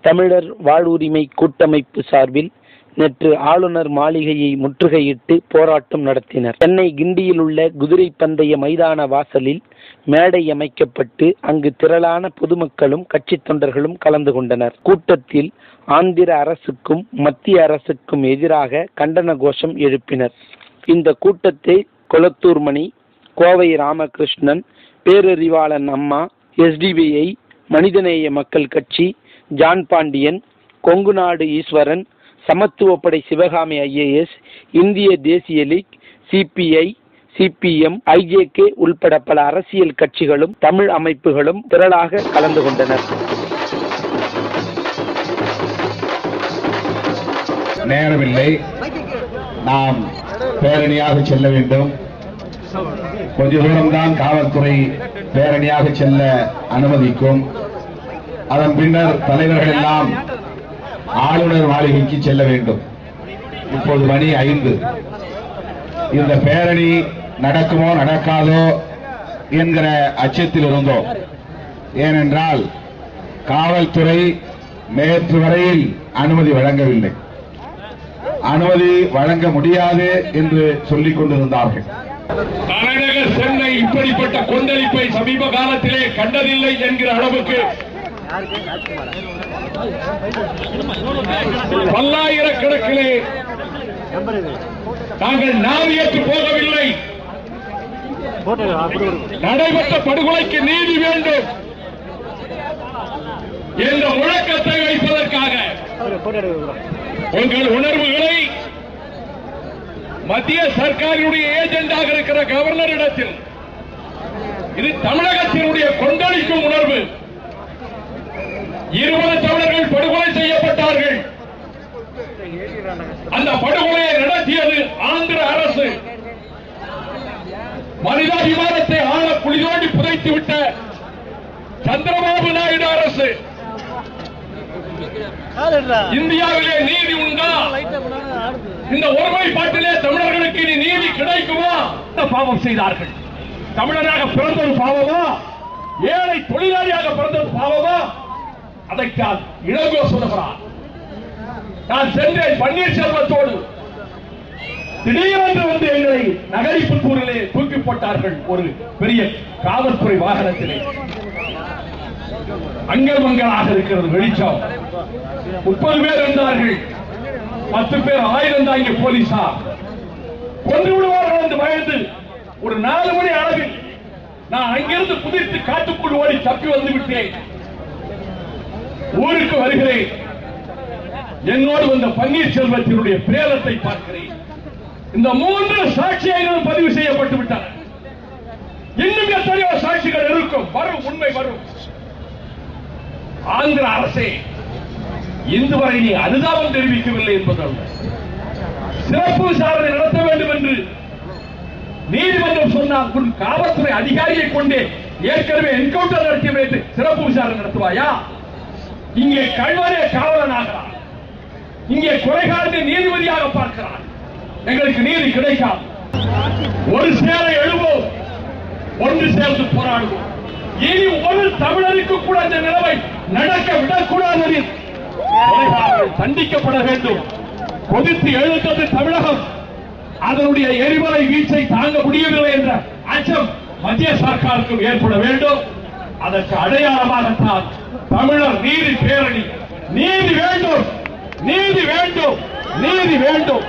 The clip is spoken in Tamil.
தமிழர் வாழ்வுரிமை கூட்டமைப்பு சார்பில் நேற்று ஆளுநர் மாளிகையை முற்றுகையிட்டு போராட்டம் நடத்தினர். சென்னை கிண்டியில் உள்ள குதிரை பந்தய மைதான வாசலில் மேடை அமைக்கப்பட்டு அங்கு திரளான பொதுமக்களும் கட்சி தொண்டர்களும் கலந்து கொண்டனர். கூட்டத்தில் ஆந்திர அரசுக்கும் மத்திய அரசுக்கும் எதிராக கண்டன கோஷம் எழுப்பினர். இந்த கூட்டத்தை கொளத்தூர் மணி, கோவை ராமகிருஷ்ணன், பேரறிவாளன் அம்மா, SDBI, மனிதநேய மக்கள் கட்சி, ஜான் பாண்டியன், கொங்குநாடு ஈஸ்வரன், சமத்துவப்படை சிவகாமி IAS, இந்திய தேசிய லீக், CPI, CPM, IJK உள்பட பல அரசியல் கட்சிகளும் தமிழ் அமைப்புகளும் திரளாக கலந்து கொண்டனர். நேரமில்லை, நாம் பேரணியாக செல்ல வேண்டும். கொஞ்ச தூரம்தான் காவல்துறை பேரணியாக செல்ல அனுமதிக்கும். அதன் பின்னர் தலைவர்கள் எல்லாம் ஆளுநர் மாளிகைக்கு செல்ல வேண்டும். இப்போது மணி 5. இந்த பேரணி நடக்குமோ நடக்காதோ என்கிற அச்சத்தில் இருந்தோம். ஏனென்றால் காவல்துறை நேற்று வரையில் அனுமதி வழங்கவில்லை. அனுமதி வழங்க முடியாது என்று சொல்லிக் கொண்டிருந்தார்கள். தலைநகர் சென்னை இப்படிப்பட்ட கொந்தளிப்பை சமீப காலத்திலே கண்டதில்லை என்கிற அளவுக்கு பல்லாயிரக்கணக்கிலே நாங்கள் நாவியற்று போகவில்லை. நடைபெற்ற படுகொலைக்கு நீதி வேண்டும் என்ற முழக்கத்தை வைப்பதற்காக உங்கள் உணர்வுகளை மத்திய சர்க்காரினுடைய ஏஜெண்டாக இருக்கிற கவர்னரிடத்தில், இது தமிழகத்தினுடைய கொந்தளிக்கும் உணர்வு. 20 தமிழர்கள் படுகொலை செய்யப்பட்டார்கள். அந்த படுகொலையை நடத்தியது ஆந்திர அரசு. மனிதாபிமானத்தை ஆழ குளிதோண்டி புதைத்து விட்ட சந்திரபாபு நாயுடு அரசு. இந்தியாவிலே நீதி உண்டா? இந்த ஒருமைப்பாட்டிலே தமிழர்களுக்கு இனி நீதி கிடைக்குமா? பாவம் செய்தார்கள். தமிழராக பிறந்தது பாவமா? ஏழை தொழிலாளியாக பிறந்தது பாவமா? அதைத்தான் இளங்கோ சொல்லுகிறார். நான் சென்றேன் பன்னீர்செல்வத்தோடு. திடீரென்று வந்து எங்களை நகரிப்புத்தூரிலே தூக்கி போட்டார்கள். ஒரு பெரிய காவல்துறை வாகனத்திலே அங்கமங்களாக இருக்கிறது வெளிச்சம். 30 பேர் இருந்தார்கள். 10 பேர் ஆயுதம் தாங்கிய போலீசார். கொன்று விடுவார்கள் என்று பயந்து ஒரு 4 மணி அளவில் நான் அங்கிருந்து குதித்து காட்டுக்குள் ஓடி தப்பி வந்து விட்டேன். ஊருக்கு வருகிறேன். என்னோடு வந்த பன்னீர்செல்வத்தினுடைய பிரேதத்தை பார்க்கிறேன். இந்த 3 சாட்சியங்களும் பதிவு செய்யப்பட்டு விட்டன. இன்னும் எத்தனையோ சாட்சிகள் இருக்கும். வரும், உண்மை வரும். ஆந்திர அரசே இன்று வரை நீ அனுதாபம் தெரிவிக்கவில்லை என்பதல்ல, சிறப்பு விசாரணை நடத்த வேண்டும் என்று நீதிமன்றம் சொன்னால் உன் காவல்துறை அதிகாரியை கொண்டே ஏற்கனவே என்கவுண்டர் நடத்திய சிறப்பு விசாரணை நடத்துவாயா? இங்கே கல்வரே காவலனாகிறான், இங்கே கொலைகாரனை நீதிபதியாக பார்க்கிறான். எங்களுக்கு நீதி கிடைக்காது. ஒரு சேர எழுவோம், ஒன்று சேர்ந்து போராடுவோம். இனி ஒரு தமிழருக்கு கூட அந்த நிலைமை நடக்க விடக்கூடாது. தண்டிக்கப்பட வேண்டும். கொதித்து எழுந்தது தமிழகம். அதனுடைய எரிமலை வீச்சை தாங்க முடியவில்லை என்ற அச்சம் மத்திய சர்க்காருக்கும் ஏற்பட வேண்டும். அதற்கு அடையாளமாகத்தான் தமிழர் நீதி பேரணி. நீதி வேண்டும், நீதி வேண்டும், நீதி வேண்டும்.